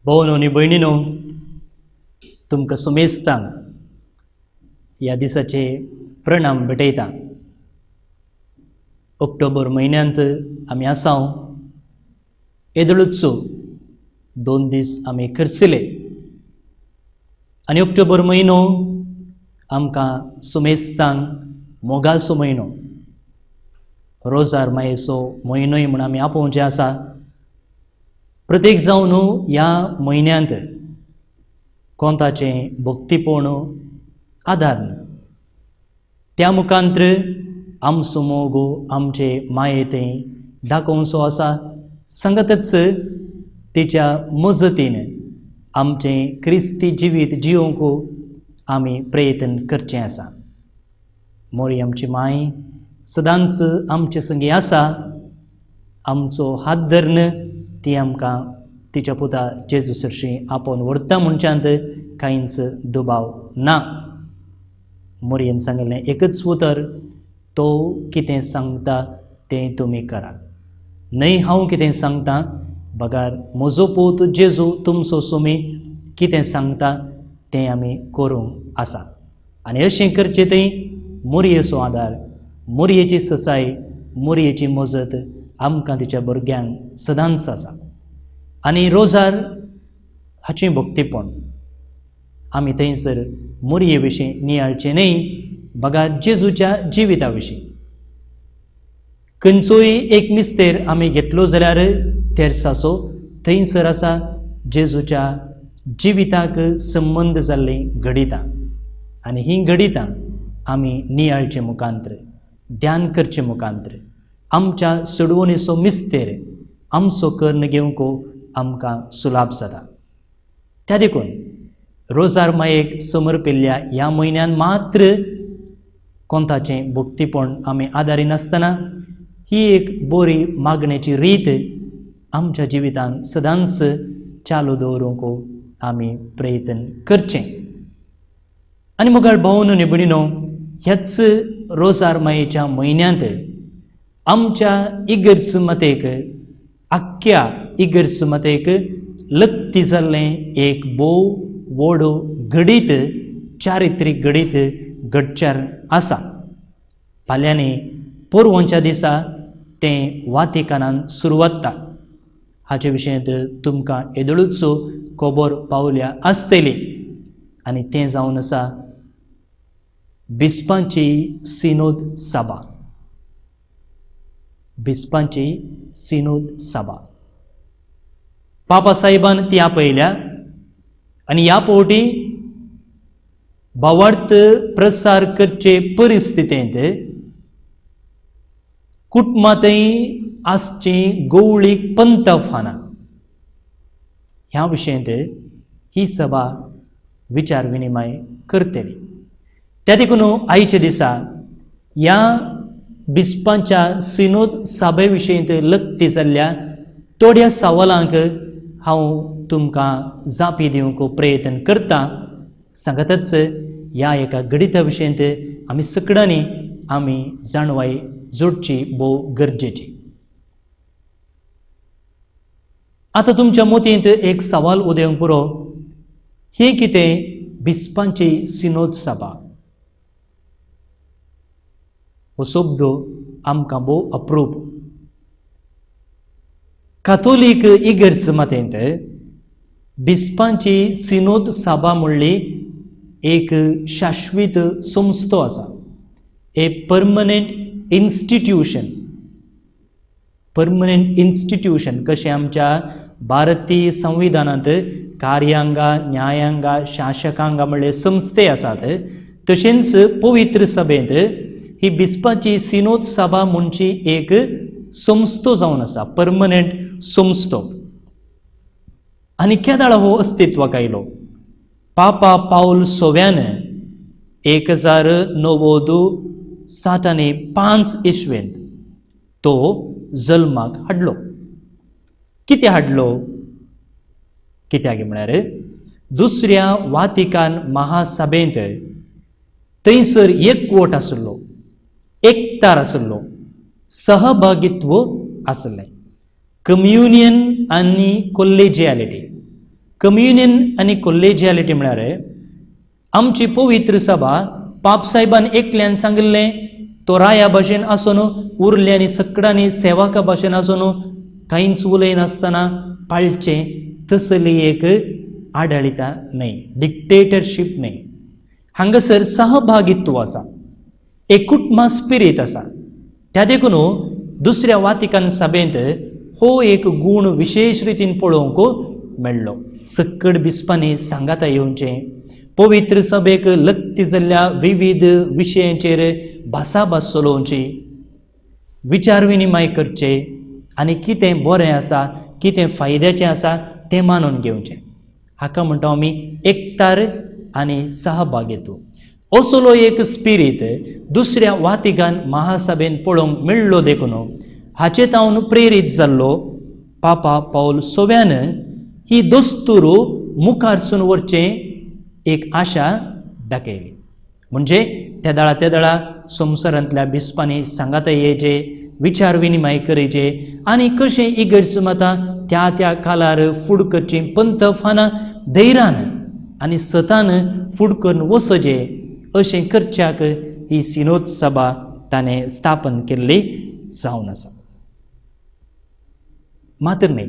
भावांनो आनी भयणीनो, तुमकां सुमेस्तांक ह्या दिसाचे प्रणाम भेटयता. ऑक्टोबर म्हयन्यांत आमी आसाव, येदळूचो 2 दीस आमी करसिले आनी ऑक्टोबर म्हयनो आमकां सुमेस्तांक मोगाचो म्हयनो, रोजार मायेचो म्हयनोय म्हूण आमी आपोवचे आसा. प्रत्येक जावन ह्या म्हयन्यांत कोंताचें भक्तीपण आदारन त्या मुखांत्र आमचो मोग आमचे मायेतें दाखोवचो आसा. सांगतच तिच्या मजतीन आमचें क्रिस्ती जिवीत जिवंक आमी प्रयत्न करचें आसा. मोरी आमची माय सदांच आमचे संगी आसा. आमचो हात धरन ती आमकां तिच्या पुता जेजू सरशी आपोवन व्हरता म्हणच्यात कांयच दुबाव ना. मोरयेन सांगलें एकच उतर, तो कितें सांगता तें तुमी करा. न्हय हांव कितें सांगता, बगार म्हजो पूत जेजू तुमचो सुमी कितें सांगता तें आमी करूंक आसा. आनी अशें करचें थंय मोरयेचो आदार, मोरयेची ससाय, मोरयेची मजत आमकां तिच्या भुरग्यांक सदांच आसा. आनी रोजार हाचें भक्तीपण आमी थंयसर मोरये विशीं नियाळचें न्हय, बगार जेजूच्या जिविता विशीं. खंयचोय एक मिस्तेर आमी घेतलो जाल्यार तेर्साचो थंयसर आसा जेजूच्या जिविताक संबंद जाल्लीं घडितां. आनी हीं घडितां आमी नियाळचे मुखांत्र, ध्यान करचे मुखांत्र आमच्या सडवणीचो मिस्तेर आमचो कर्ण घेवंक आमकां सुलाभ जाता. त्या देखून रोजार मायेक समर्पिल्ल्या ह्या म्हयन्यान मात्र कोंताचें भक्तीपण आमी आदारी नासतना ही एक बरी मागण्याची रीत आमच्या जिवितांत सदांच चालू दवरूंक आमी प्रयत्न करचें. आनी मुगाळ भोवन न्ही भयणीनो, ह्याच रोजार मायेच्या म्हयन्यांत आमच्या इगर्समतेक आख्ख्या इगर्समतेक लत्ती जाल्लें एक भोव व्हड घडीत चारित्रीक घडीत घडच्यार आसा. फाल्यांनी पोरवोंच्या दिसा तें वातिकानान सुरू जाता. हाचे विशयींत तुमकां येदोळूच खबर पावल्या आसतली आनी तें जावन आसा बिस्पांची सिनोद सभा. बिस्पांची सिनोद सभा पापा साहेबान ती आपयल्या आनी ह्या फावटी भावार्थ प्रसार करचे परिस्थितींत कुटुंबांतय आसची गवळीक पंतफाना ह्या विशयींत ही सभा विचार विनिमय करतली. त्या देखून आयच्या दिसा ह्या बिस्पांच्या सिनोद सभे विशयींत लक्ती जाल्ल्या थोड्या सवालांक हांव तुमकां जापी दिवंक प्रयत्न करता. सांगतच ह्या एका गडिता विशयींत आमी सगळ्यांनी आमी जाणवाय जोडची भोव गरजेची. आतां तुमच्या मतींत एक सवाल उदेवंक पुरो, ही कितें बिस्पांची सिनोद सभा? हो शब्द आमकां भोव अप्रूप. काथोलीक इगर्समतेंत बिस्पांची सिनोद सभा म्हणली एक शाश्वीत संस्थो आसा, ए परमनंट इन्स्टिट्यूशन. परमनंट इन्स्टिट्यूशन कशें आमच्या भारतीय संविधानांत कार्यांगा, न्यायांगा, शासकांगा म्हणले संस्थे आसात, तशेंच पवित्र सभेंत ही बिस्पाची सिनोद सभा म्हणची एक संस्थो जावन आसा, परमनंट संस्थो. आनी केदाळ हो अस्तित्वाक आयलो? पापा पाऊल 6व्यान 1907 इस्वेंत तो जल्माक हाडलो. कितें हाडलो? कित्याक म्हळ्यार दुसऱ्या वातिकान महासभेंत थंयसर एकवट आसलो, एकतार आसलो, सहभागित्व आसलें. कम्युनियन आनी कोलेजियालिटी. कम्युनियन आनी कोलेजियालिटी म्हळ्यार आमची पवित्र सभा पाप साहेबान एकल्यान सांगिल्लें तो राया भाशेन आसून उरल्यांनी सगळ्यांनी सेवका भाशेन आसून कांयच उलयनासतना पाळचें तसली एक आडळिता न्हय, डिक्टेटरशीप न्हय. हांगासर सहभागित्व आसा, एकुटमा स्पिरीट आसा. त्या देखून दुसऱ्या वातिकान सभेंत हो एक गूण विशेष रितीन पळोवंक मेळ्ळो. सक्कड बिस्पांनी सांगाता येवचें, पवित्र सभेक लक्ती जाल्ल्या विविध विशयांचेर भासाभास चलोवची, विचार विनिमय करचे आनी कितें बरें आसा, कितें फायद्याचें आसा तें मानून घेवचें. हाका म्हणटा आमी एकतार आनी सहभागित्व. असलो एक स्पिरीट दुसऱ्या वातिकान महासभेन पळोवंक मेळ्ळो. देखून हाचे तावन प्रेरीत जाल्लो पापा पाऊल 6व्यान ही दस्तूर मुखारसून वरचें एक आशा दाखयली. म्हणजे त्या दाळा संवसारांतल्या बिस्पांनी सांगाता येवचे, विचार विनिमय करचे आनी कशें इगर्समतां त्या त्या कालार फुड करची पंतफाना धैर्यान आनी सतान फुड करून वचचे अशें करच्याक ही सिनोद सभा ताणें स्थापन केल्ली जावन आसा. मात्र न्ही,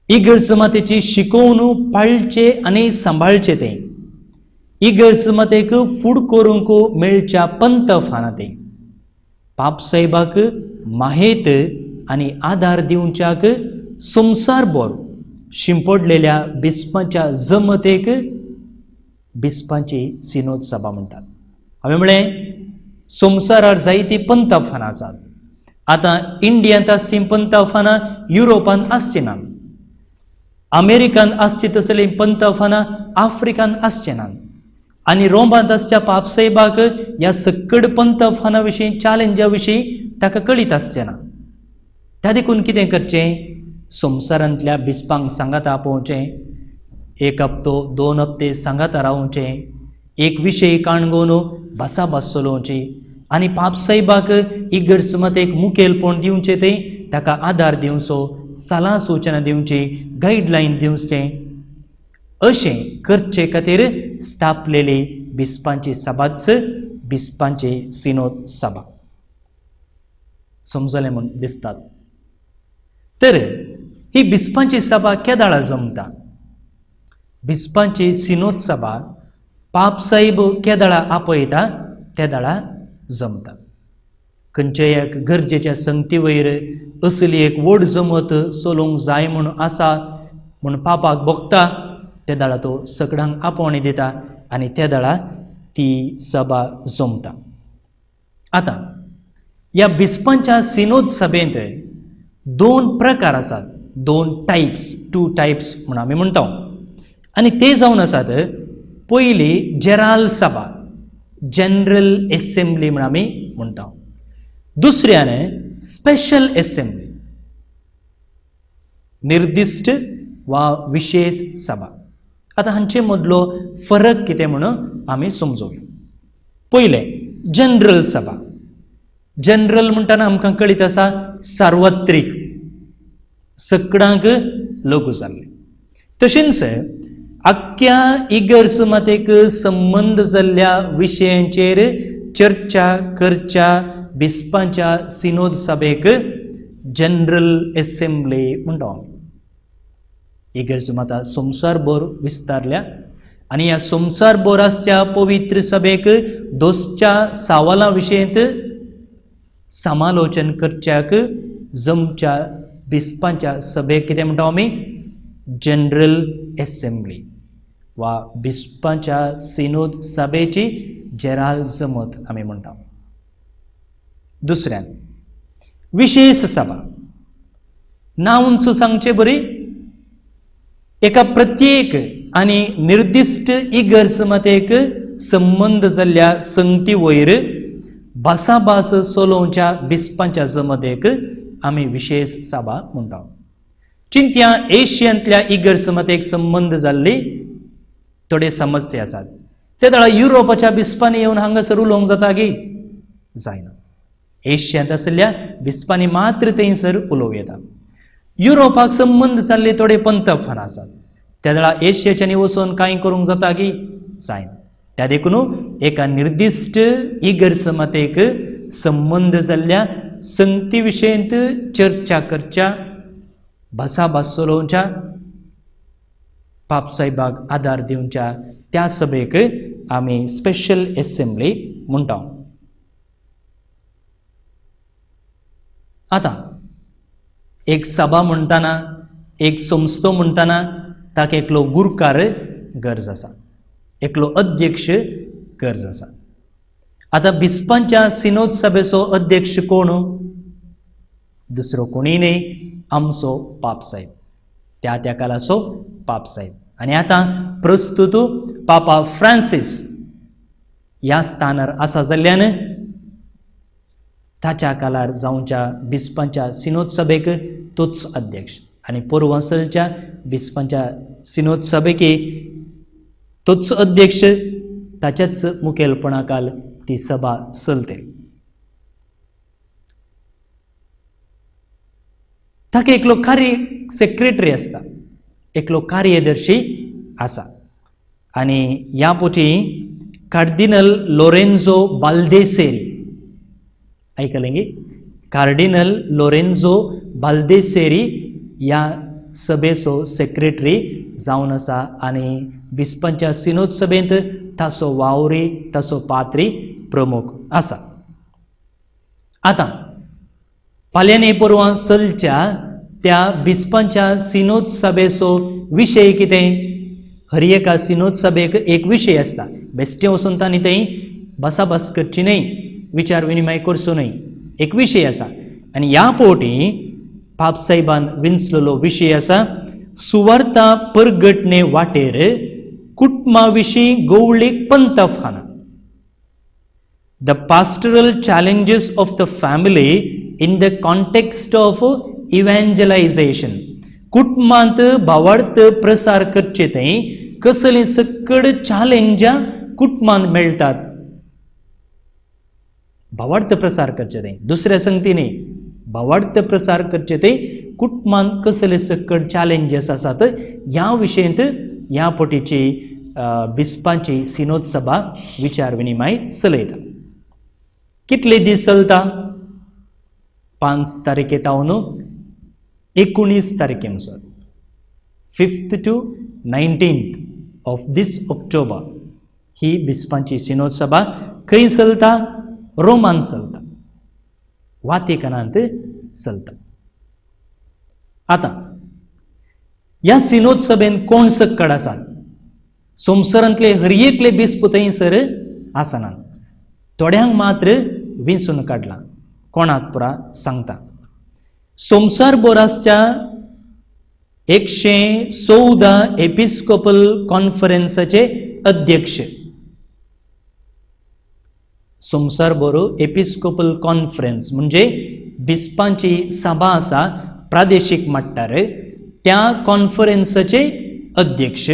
इगर्समतेची शिकोवन पाळचे आनी सांबाळचे तें, इगर्समतेक फुड करूंक मेळच्या पंतफाना तें, पाप साहेबाक माहेत आनी आदार दिवच्याक संवसारभर शिंपडलेल्या बिस्पांच्या जमतेक बिस्पांची सिनोद सभा म्हणटात. हांवें म्हळें संवसारार जायती पंतफाना आसात, आतां इंडियांत आसची पंतफानां युरोपान आसची ना, अमेरिकान आसची तसली पंतफानां आफ्रिकान आसचे ना, आनी रोमांत आसच्या पापसाहेबाक ह्या सकड पंतफाना विशीं चॅलेंजा विशीं ताका कळीत आसचें ना. त्या देखून कितें करचें? संवसारांतल्या बिस्पांक सांगात आपोवचें, एक हप्तो 2 हप्ते सांगात रावचें, एक विशय काणगोवन भासाभास चलोवची आनी पापसाहेबाक इगर्समतेक मुखेलपण दिवचें, तें ताका आदार दिवचो, सलाह सुचना दिवची, गायडलायन दिवचें. अशें करचे खातीर स्थापलेली बिस्पांची सभाच बिस्पांची सिनोद सभा. समजलें म्हूण दिसता. तर ही बिस्पांची सभा केदाळा जमता? बिस्पांची सिनोद सभा पापसाहेब केदाळा आपयता केदाळा जमता. खंयच्याय एक गरजेच्या संगती वयर असली एक व्हड जमत चलोवंक जाय म्हूण आसा म्हूण पापाक भोगता, त्या दाळा तो सगळ्यांक आपोवणी दिता आनी त्या दाळा ती सभा जमता. आतां ह्या बिस्पांच्या सिनोद सभेंत 2 प्रकार आसात, 2 टायप्स म्हूण आमी म्हणटा. आनी ते जावन आसात, पयली जेराल सभा, जनरल एसेंब्ली म्हूण आमी म्हणटा. दुसऱ्यान स्पेशल एसेंब्ली, निर्दिष्ट वा विशेष सभा. आतां हांचे मदलो फरक कितें म्हूण आमी समजूया. पयलें जनरल सभा. जनरल म्हणटना आमकां कळीत आसा सार्वत्रीक, सगळ्यांक लागू जाल्लें. तशेंच आख्ख्या इगर्समतेक संबंध जाल्ल्या विशयांचेर चर्चा करच्या बिस्पांच्या सिनोद सभेक जनरल एसेंब्ली म्हणटा. इगर्समतां संवसारभर विस्तारल्या आनी ह्या संवसारभर आसच्या पवित्र सभेक दोसच्या सावालां विशयंत समालोचन करच्याक जमच्या बिस्पांच्या सभेक कितें म्हणटा आमी? जनरल एसेंब्ली वा बिस्पांच्या सिनोद सभेची जेराल जमत आमी म्हणटा. दुसऱ्यान विशेष सभा. नांवच सांगचें बरी, एका प्रत्येक आनी निर्दिष्ट इगर्समतेक संबंध जाल्ल्या संगती वयर भासाभास चलोवच्या बिस्पांच्या जमतेक आमी विशेष सभा म्हणटा. चिंत्या एशियांतल्या इगर्समतेक संबंध जाल्ली थोडे समस्या आसात. ते दाळा युरोपाच्या बिस्पांनी येवन हांगासर उलोवंक जाता की जायना. एशियांत आसल्या बिस्पांनी मात्र थंयसर उलोवं येता. युरोपाक संबंध जाल्ले थोडे पंतफानां आसात. त्या दाळा एशियाच्यांनी वचून कांय करूंक जाता की जायना. त्या देखून एका निर्दिष्ट इगर्समतेक संबंध जाल्ल्या संगती विशयंत चर्चा करच्या, भासाभास चलोवच्या, पापसाहेबाक आदार दिवच्या त्या सभेक आमी स्पेशल एसेंब्ली म्हणटा. आतां एक सभा म्हणटना, एक संस्थो म्हणटना ताका एकलो गुरकार गरज आसा, एकलो अध्यक्ष गरज आसा. आतां बिस्पांच्या सिनोद सभेचो अध्यक्ष कोण? दुसरो कोणीय न्हय, आमचो पापसाहेब, त्या काळाचो पापसाहेब. आनी आतां प्रस्तुत पापा फ्रांसीस ह्या स्थानार आसा जाल्ल्यान ताच्या काळार जावच्या बिस्पांच्या सिनोद सभेक तोच अध्यक्ष आनी पोरवांसलच्या बिस्पांच्या सिनोद सभेकी तोच अध्यक्ष, ताच्याच मुखेलपणाखाल ती सभा चलते. ताका एकलो कार्य सेक्रेटरी आसता, एकलो कार्यदर्शी आसा. आनी ह्या पोटी कार्डिनल लोरेंझो बाल्देसेरी, आयकलें गे? कार्डिनल लोरेंझो बाल्देसेरी ह्या सभेचो सेक्रेटरी जावन आसा आनी बिस्पांच्या सिनोद सभेंत ताचो वावरी, ताचो पात्री प्रमुख आसा. आतां फाल्यां परवां चलच्या त्या बिस्पांच्या सिनोद सभेचो विशय कितें? हर एका सिनोद सभेक एक विशय आसता. बेश्टें वचून तांणी थंय भासाभास करची न्हय, विचार विनिमय करचो न्हय. एक विशय आसा. आनी ह्या पोटी पापसाहेबान विंचलेलो विशय आसा सुवार्ता परगटणे वाटेर कुटुंबा विशीं गवळीक पंतफाना. The pastoral challenges of the family in the context of evangelization. कुटुंबांत भावार्थ प्रसार करचे थंय कसली सकड चॅलेंजां कुटुंबांत मेळटात. भावार्थ प्रसार करचे थंय दुसऱ्या संगतींनी भावार्थ प्रसार करचे थंय कुटुंबांत कसले सकड चॅलेंजेस आसात ह्या विशयंत ह्या पोटीची बिस्पाची सिनोद सभा विचार विनिमय चलयता. कितले दीस चलता? 5 तारखेतावन 19 तारखे म्हणसर 5th to 19th of this October ही बिस्पाची सिनोद सभा खंय चलता? रोमान चलता, वातिकनांत चलता. आता ह्या सिनोद सभेन कोण सक्कड आसात? संवसारांतले हर एकले बिस्प थंयसर आसनात. थोड्यांक मात्र विंचून काडला. कोणाक पुरा सांगता. संवसार बोरासच्या 114 एपिस्कोपल कॉन्फरन्साचे अध्यक्ष. संवसार बोरो एपिस्कोपल कॉन्फरन्स म्हणजे बिस्पांची सभा आसा प्रादेशीक मट्टार, त्या कॉन्फरन्साचे अध्यक्ष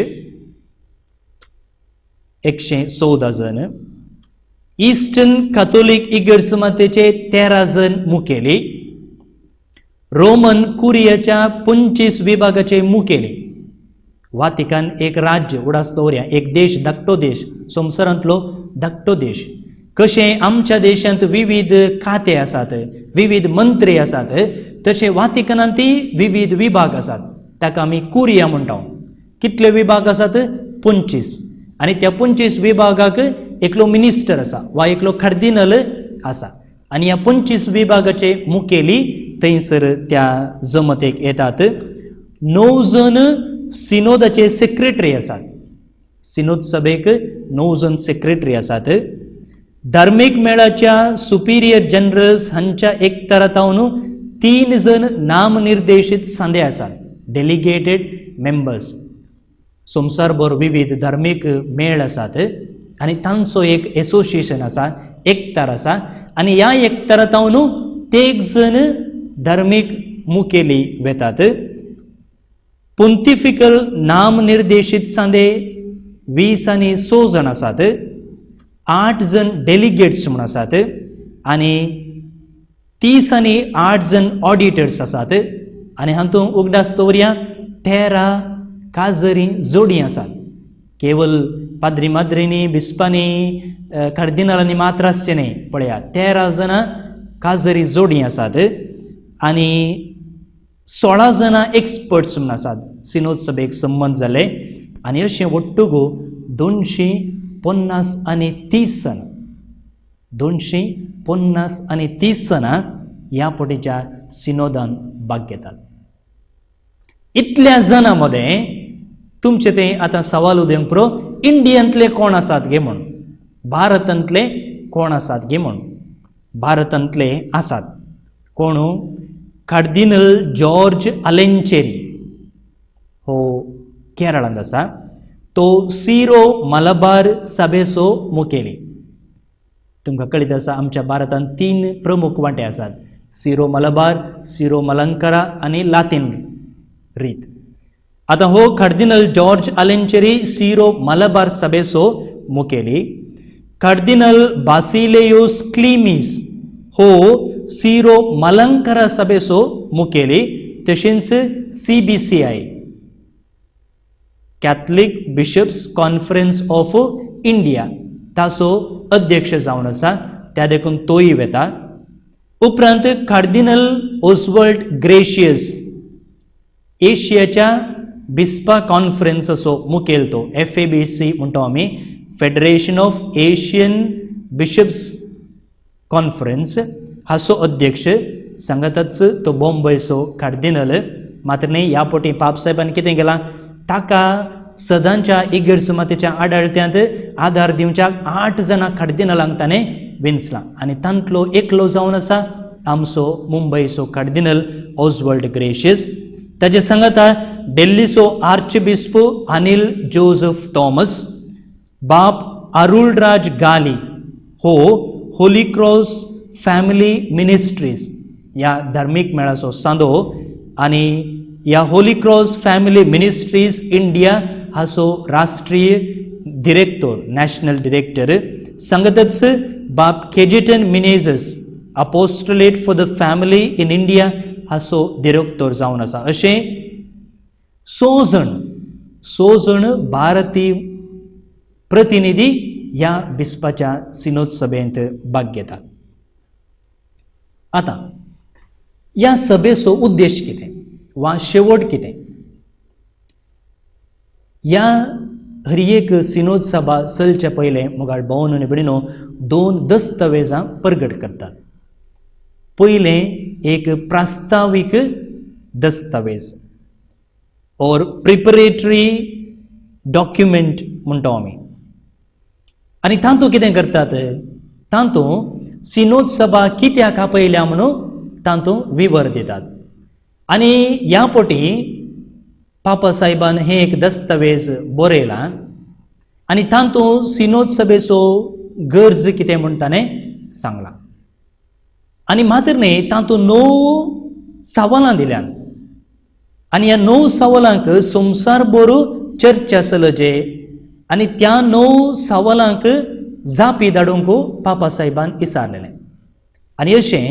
114 जण. ईस्टर्न कॅथोलिक इगर्समातेचे 13 जण मुखेली. रोमन कुरियाच्या 25 विभागाचे मुखेली. वातिकन एक राज्य उडास दवरया, एक देश धाकटो देश, संवसारांतलो धाकटो देश. कशे आमच्या देशांत विविध खाते आसात, विविध मंत्री आसात, तशे वातिकनांतय विविध विभाग आसात. ताका आमी कुरिया म्हणटा. कितले विभाग आसात? 25. आनी त्या 25 विभागाक एकलो मिनिस्टर आसा वा एकलो कार्दिनल आसा. आनी ह्या 25 विभागाचे मुखेली थंयसर त्या जमतेक येतात. 9 जण सिनोदाचे सेक्रेटरी आसात. सिनोद सभेक 9 जण सेक्रेटरी आसात. धार्मीक मेळाच्या सुपिरियर जनरल्स हांच्या एकतरातावन 3 जण नामनिर्देशीत सांदे आसात, डेलिगेटेड मेंबर्स. संवसारभर विविध धार्मीक मेळ आसात आनी तांचो एक एसोसिएशन आसा, एकतार आसा. आनी ह्या एकतारातावन 3 जण धार्मीक मुखेली वेतात. पोंतिफिकल नामनिर्देशीत सांदे 20 आनी 6 जण आसात. 8 जण डेलिगेट्स म्हूण आसात आनी 30 आनी 8 जण ऑडिटर्स आसात. आनी हातूंत उगडास दवरया 13 काजरी जोडी आसात. केवल पाद्री माद्रींनी, बिस्पांनी, कार्दिनालांनी मात्र आसचे न्ही. पळया 13 जाणां काजरी जोडी आसात आनी 16 जाणां एक्सपर्ट्स म्हणून आसात. सिनोद सभेक संबंध जाले आनी अशें वट्टुगो 250 आनी 30 जण, 250 आनी 30 जाणां ह्या पोटीच्या सिनोदान भाग घेतात. इतल्या जाणां मदें तुमचे ते आता सवाल उदेंक पुरो इंडियांतले कोण आसात गे म्हूण, भारतांतले कोण आसात गे म्हूण. भारतांतले आसात कोण? कार्दिनल जॉर्ज आलेंचेरी हो केरळांत आसा. तो सिरो मलबार सभेचो मुखेली. तुमकां कळीत आसा आमच्या भारतांत 3 प्रमुख वांटे आसात, सिरो मलबार, सिरो मलंकारा आनी लातीन रीत. आता हो कार्दिनल जॉर्ज आलेंचेरी सिरो मलबार सभेचो मुखेली. कार्दिनल बासिलेयोस क्लिमीस हो सिरो मलंकारा सभेचो मुखेली. तशेंच CBCI Catholic bishops conference of India ताचो अध्यक्ष जावन आसा, त्या देखून तोय वेता. उपरांत कार्दिनल ओस्वर्ल्ड ग्रेशियस एशियाच्या बिस्पा कॉन्फरन्साचो मुखेल, तो FABC म्हणतो आमी, federation of Asian bishops conference हाचो अध्यक्ष. सांगातच तो बॉम्बेचो कार्दिनल. मात्र न्ही ह्या पोटी पाप साहेबान कितें केलां, ताका सदांच्या इगर्समातेच्या आडाळत्यांत आदार दिवच्या 8 जाणां कार्दिनलांक ताणें विंचलां आनी तांतलो एकलो जावन आसा आमचो मुंबयचो कार्दिनल ऑस्वर्ल्ड ग्रेशियस, ताचे सांगाता दिल्लीचो आर्चबिस्प अनिल जोसेफ थॉमस, बाप अरुलराज गाली हो होली क्रॉस फॅमिली मिनिस्ट्रीज ह्या धार्मीक मेळाचो सांदो आनी ह्या Holy Cross Family Ministries India हाचो राष्ट्रीय डिरेक्टर, नॅशनल डिरेक्टर सांगतच बाप Cajetan Menezes apostolate for the family in India हाचो डिरेक्टर जावन आसा. अशें 6 जण भारतीय प्रतिनिधी ह्या बिस्पाच्या सिनोद सभेंत भाग घेतात. आता ह्या सभेचो उद्देश कितें वा शेवट कितें? ह्या हर एक सिनोद सभा चलचे पयलें मुगाळ भोवन आनी भयणीनो 2 दस्तावेजां प्रगट करतात. पयलें एक प्रास्तावीक दस्तावेज और प्रिपरेटरी डॉक्युमेंट म्हणटा आमी. आनी तातूंत कितें करतात? तातूंत सिनोद सभा कित्याक आपयल्या म्हणून तातूंत विवर दितात. आनी ह्या पोटी पापा साहेबान हे एक दस्तावेज बरयला आनी तातूंत सिनोद सभेचो गरज कितें म्हूण ताणें सांगलां. आनी मात्र न्ही तातूंत 9 सवालां दिल्यात आनी ह्या 9 सवालांक संवसारभर चर्चा चलचे आनी त्या 9 सवालांक जापी धाडूंक पापा साहेबान विचारलेलें. आनी अशें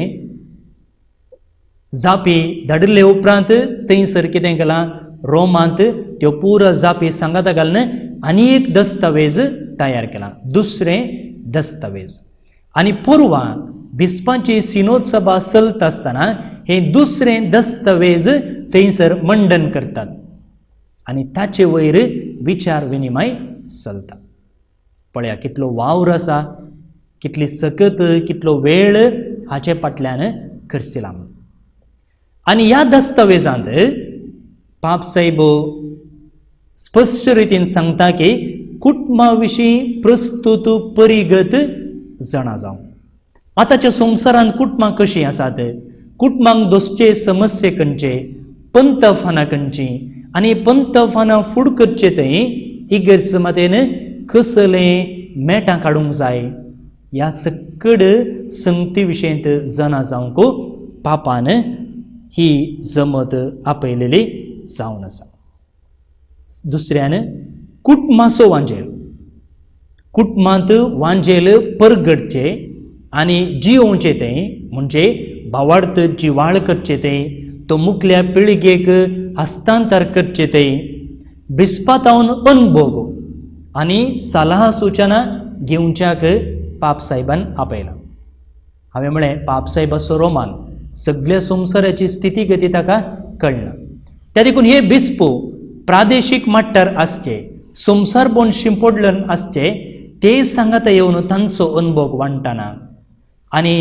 जापी धाडिल्ले उपरांत थंयसर कितें केलां? रोमांत त्यो पुरो जापी सांगाता घालून आनी एक दस्तावेज तयार केला, दुसरें दस्तावेज. आनी पुरवां बिस्पाची सिनोद सभा चलता आसतना हे दुसरें दस्तावेज थंयसर मंडन करतात आनी ताचे वयर विचार विनिमय चलता. पळया कितलो वावर आसा, कितली सकत, कितलो वेळ हाचे फाटल्यान खर्चिला. आनी ह्या दस्तावेजांत पाप साहेब स्पश्ट रितीन सांगता की कुटुंबा विशीं प्रस्तुत परिगत जाणा जावं. आतांच्या संवसारांत कुटुंबां कशीं आसात? कुटुंबांक दोसचे समस्ये खंयचे, पंतफानां खंयची आनी पंतफानां फूड करचे थंय इगर्ज मातेन कसलें मेटां काडूंक जाय ह्या सकड संगती विशयंत जाणा जावंक पापान ही जमत आपयलेली जावन आसा. दुसऱ्यान कुटुंबाचो वांजेल, कुटुंबांत वांजेल परगडचे आनी जियोवचे तें म्हणजे भावार्थ जिवाळ करचे तें, तो मुखल्या पिळगेक हस्तांतर करचे तें बिस्पातावन अनुभव आनी सल्ला सुचना घेवच्याक पाप साहेबान आपयला. हांवें म्हळें पाप साहेबाचो रोमान सगळ्या संवसाराची स्थिती गती ताका कळना. त्या देखून हे बिस्प प्रादेशीक मट्टार आसचे, संवसारभर शिंपडलन आसचे, ते सांगाता येवन तांचो अनुभव वांटना आनी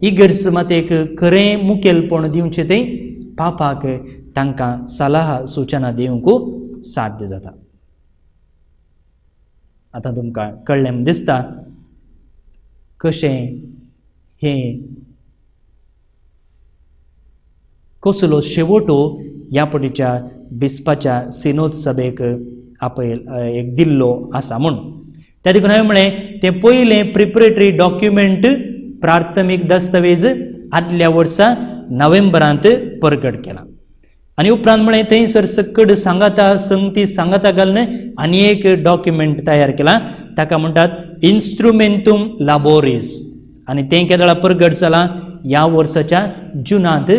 इगर्ज मातेक खरें मुखेलपण दिवचें तें पापाक तांकां सल्ला सुचना दिवंक साध्य जाता. आतां तुमकां कळ्ळें दिसता कशें हें कसलो शेवटो ह्या पटीच्या बिस्पाच्या सिनोद सभेक एक दिल्लो आसा म्हूण. त्या देखून हांवें म्हळें तें पयलें प्रिपरेटरी डॉक्युमेंट प्राथमीक दस्तावेज आदल्या वर्सा नोव्हेंबरांत प्रकट केला आनी उपरांत म्हळें थंयसर सकड सांगाता संगती सांगाता घालून आनी एक डॉक्युमेंट तयार केला, ताका म्हणटात इन्स्ट्रुमेंटूम लाबोरीस आनी तें केदळा प्रकट जालां ह्या वर्साच्या जुनांत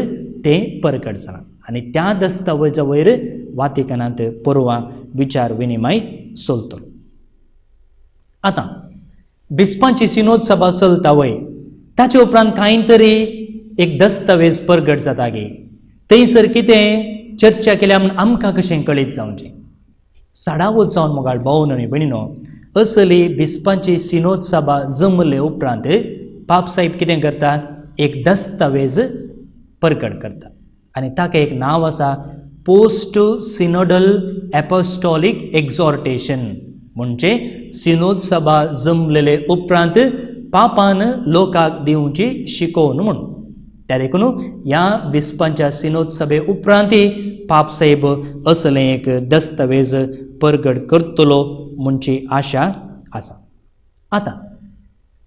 तें प्रकट जालां. आनी त्या दस्तावेजा वयर वातिकनांत परवां विचार विनिमय चलतलो. आतां बिस्पांची सिनोद सभा चलता वय ताचे उपरांत कांय तरी एक दस्तावेज प्रगट जाता गे, थंयसर कितें चर्चा केल्या म्हूण आमकां कशें कळीत जावचें. सडावत जावन मोगाळ भोवन आनी भयणीनो, असली बिस्पांची सिनोद सभा जमले उपरांत पाप साहेब कितें करता? एक दस्तावेज प्रकट करता आनी ताका एक नांव आसा पोस्ट सिनोडल एपोस्टॉलीक एक्झॉर्टेशन, म्हणजे सिनोद सभा जमलेले उपरांत पापान लोकांक दिवची शिकोवन म्हूण. त्या देखून ह्या विस्पांच्या सिनोद सभे उपरांत पाप साहेब असलें एक दस्तावेज परगट करतलो म्हणची आशा आसा. आतां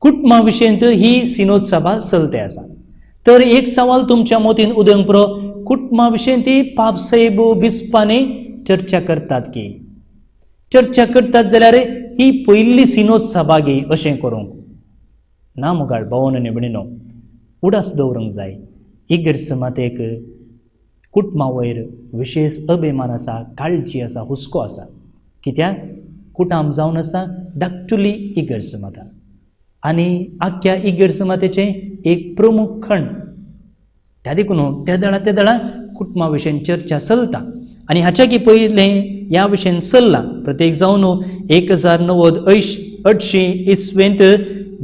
कुटुंबा विशयंत ही सिनोद सभा चलते आसा. तर एक सवाल तुमच्या मोतीन उदक पुरो, कुटुंबा विशयंत पाप साहेब विस्पांनी चर्चा करतात की चर्चा करतात जाल्यार ही पयली सिनोद सभा गे अशें करूंक ना. मुगाळ भावन आनी भयणीनो, उडास दवरूंक जाय. इगर समातेक कुटुंबा वयर विशेष अभिमान आसा, काळजी आसा, हुस्को आसा. कित्याक कुटाम जावन आसा धाकटुली इगर समाता आनी आख्या इगर समातेचें एक प्रमुख खण. त्या देखून त्या दळा कुटुंबा विशयी चर्चा चलता आनी हाच्या की पयलें ह्या विशयीन चल्लां. प्रत्येक जावन 1988 इस्वेंत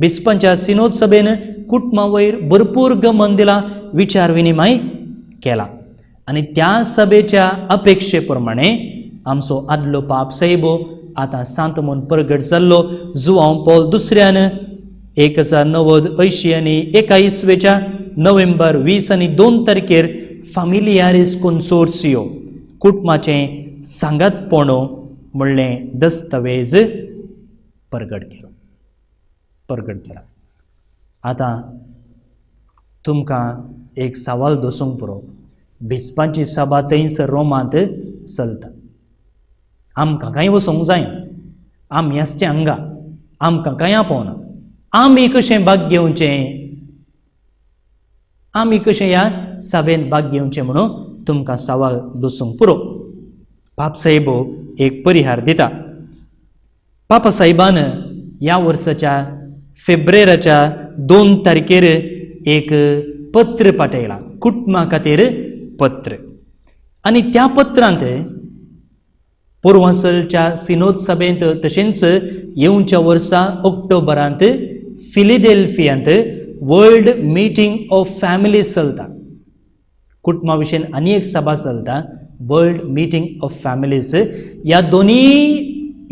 बिस्पांच्या सिनोद सभेन कुटुंबा वयर भरपूर गमन दिला, विचार विनिमय केला आनी त्या सभेच्या अपेक्षे प्रमाणे आमचो आदलो पाप साहेब आतां सांत म्हूण प्रगट जाल्लो जुआंव पौल दुसऱ्यान 1980 आनी 21 नोव्हेंबर 20 आनी 2 तारखेर फामिलियारीस कॉन्सोर्सियो कुटुंबाचें सांगातपणो म्हणलें दस्तावेज प्रगट केला. आतां तुमकां एक सवाल दोसूंक पुरो. बिस्पांची सभा थंयसर रोमांत चलता. आमकां कांय वचोंक जाय, आमी आसचे हांगा, आमकां कांय पावना. आमी कशें भाग घेवचें, आमी कशें ह्या सभेन भाग घेवचें म्हणून तुमकां सवाल दोसूंक पुरो. पाप साहेब एक परिहार दिता. पापा साहेबान ह्या वर्साच्या फेब्रेराच्या 2 तारखेर एक पत्र पाठयलां, कुटुंबा खातीर पत्र. आनी त्या पत्रांत पुर्वासलच्या सिनोद सभेंत तशेंच येवच्या वर्सा ऑक्टोबरांत फिलेडेल्फियांत वर्ल्ड मिटींग ऑफ फॅमिलीज चलता. कुटुंबा विशयी आनी एक सभा चलता, वर्ल्ड मिटींग ऑफ फॅमिलीज. ह्या दोनी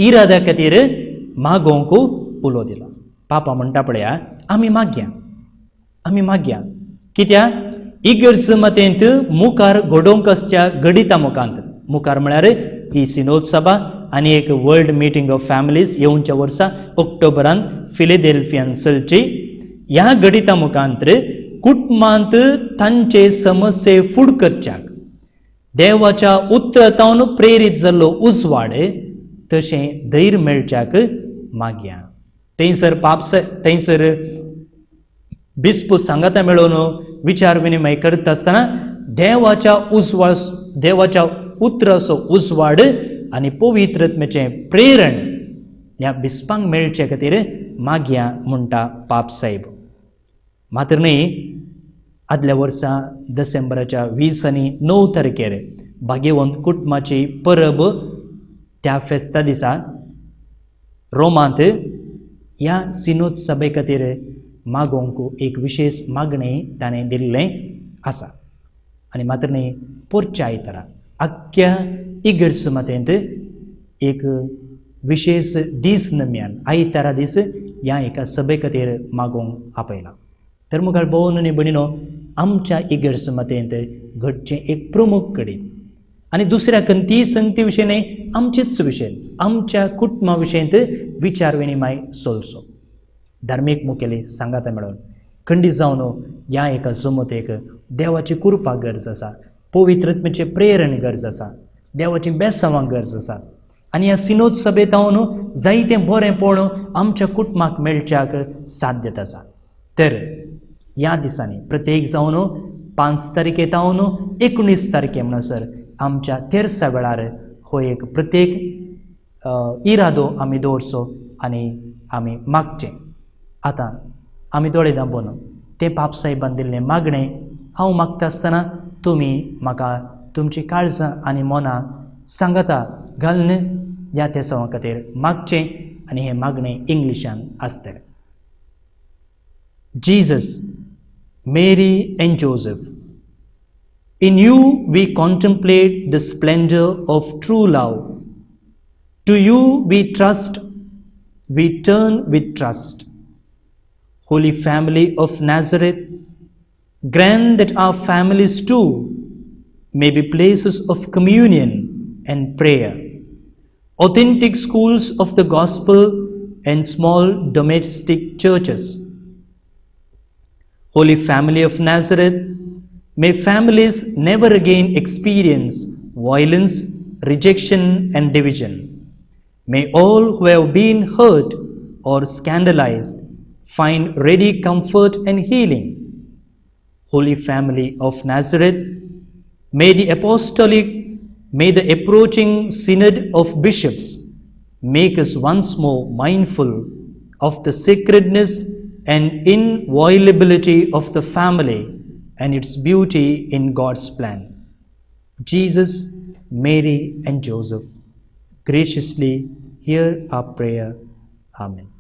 इराद्या खातीर मागोवंक उलो दिला. पापा म्हणटा पळया, आमी मागया. कित्याक इगर समातेंत मुखार घडोवंक आसच्या गडिता मुखार म्हळ्यार ही सिनोद सभा आनी एक वर्ल्ड मिटींग ऑफ फॅमिलीज येवच्या वर्सा ऑक्टोबरांत फिलेडेल्फियान चलची. ह्या गडिता मुखांतर कुटुंबांत तांचे समस्ये फूड करच्याक देवाच्या उतरांतावन प्रेरीत जाल्लो उजवाड तशें धैर्य मेळच्याक मागया. थंयसर बिस्प सांगाता मेळोवन विचार विनिमय करता आसतना देवाच्या उतराचो उजवाड आनी पवित्रत्मेचें प्रेरण ह्या बिस्पांक मेळचे खातीर मागया म्हणटा पाप साहेब. मात्र न्ही, आदल्या वर्सा डिसेंबराच्या 20 आनी 9 तारखेर भाग्यवंत कुटुंबाची परब त्या फेस्ता दिसा रोमांत ह्या सिनोद सभे खातीर मागोवंक एक विशेष मागणी ताणें दिल्लें आसा. आनी मात्र न्ही, पोरच्या आयतारा आख्ख्या इगर समातेंत एक विशेष दीस नम्यान आयतारा दीस ह्या एका सभे खातीर मागोवंक आपयला. तर मुखार भोवन आनी भयणीनो, आमच्या इगर समातेंत घडचें एक प्रमुख कडी आनी दुसऱ्या खंयची संगती विशयी न्ही, आमचेच विशय, आमच्या कुटुंबा विशयंत विचार विनिमय चलचो. धार्मीक मुखेली सांगाता मेळोन खंडीत जावन ह्या एका जमतेक देवाची कृपा गरज आसा, पवित्रत्मेचें प्रेरण गरज आसा, देवाची बेसांवां गरज आसा. आनी ह्या सिनोद सभेत हांव जायतें बरेंपण आमच्या कुटुंबाक मेळच्याक साध्य आसा. तर ह्या दिसांनी प्रत्येक जावन 5 तारखेक हांव 19 तारखे म्हणसर आमच्या तेरसा वेळार हो एक प्रत्येक इरादो आमी दवरचो आनी आमी मागचें. आतां आमी दोळे दांबोवन तें पाप साहेबान दिल्लें मागणें हांव मागता आसतना तुमी म्हाका तुमची काळजां आनी मनां सांगाता घालून ह्या तेसावा खातीर मागचें. आनी हें मागणें इंग्लिशान आसतलें. Jesus, Mary and Joseph, in you we contemplate the splendor of true love. To you we trust, we turn with trust. Holy family of Nazareth, Grant that our families too may be places of communion and prayer, authentic schools of the gospel and small domestic churches. Holy Family of Nazareth, may families never again experience violence, rejection, and division. May all who have been hurt or scandalized find ready comfort and healing. Holy Family of Nazareth, may the approaching Synod of Bishops make us once more mindful of the sacredness and inviolability of the family and its beauty in God's plan. Jesus, Mary, and Joseph, graciously hear our prayer. Amen.